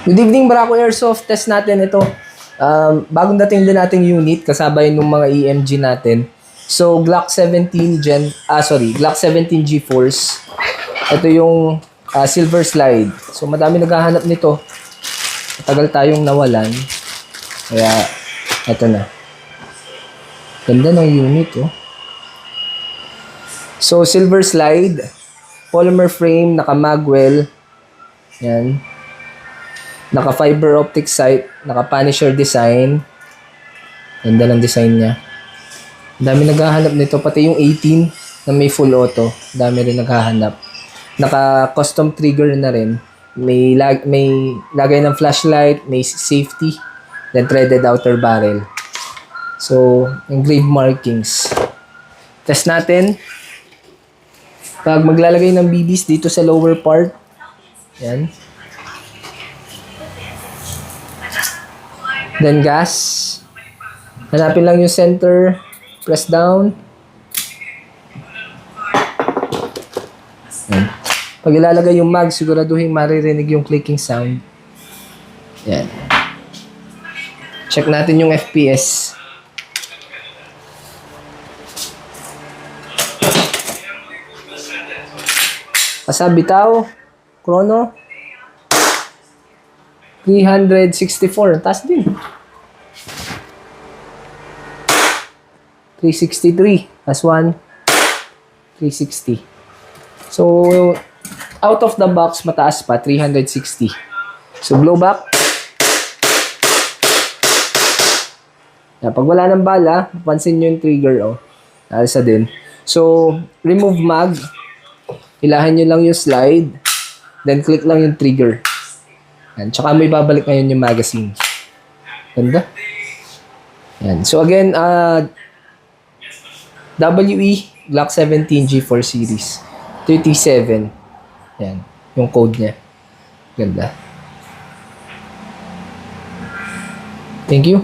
Good evening, Barako Airsoft. Test natin ito. Bagong dating din nating unit kasabay ng mga EMG natin. So, Glock 17 Glock 17 G-Force. Ito yung silver slide. So, madami naghahanap nito. Matagal tayong nawalan. Kaya, ito na. Ganda ng unit, oh. So, silver slide. Polymer frame, naka-magwell. Yan. Naka-fiber optic sight, naka-Punisher design. Ganda ng design niya. Dami naghahanap nito, pati yung 18 na may full auto. Dami rin naghahanap. Naka-custom trigger na rin. May lagay ng flashlight, may safety, then threaded outer barrel. So, engraved markings. Test natin. Pag maglalagay ng BBs dito sa lower part, yan. Then gas. Hanapin lang yung center. Press down. Yan. Pag ilalagay yung mag, siguraduhin maririnig yung clicking sound. Yan. Check natin yung FPS. Pasabitaw. Chrono. 364. Taas din. 363. That's 1. 360. So, out of the box, mataas pa. 360. So, blowback. Yan, pag wala ng bala, pansin nyo yung trigger, oh. Nalsa din. So, remove mag. Hilahan nyo lang yung slide. Then, click lang yung trigger. Yan. Tsaka may babalik ngayon yung magazine. Ganda. Yan. So again, WE Glock 17 G4 series. 37. Yan. Yung code niya. Ganda. Thank you.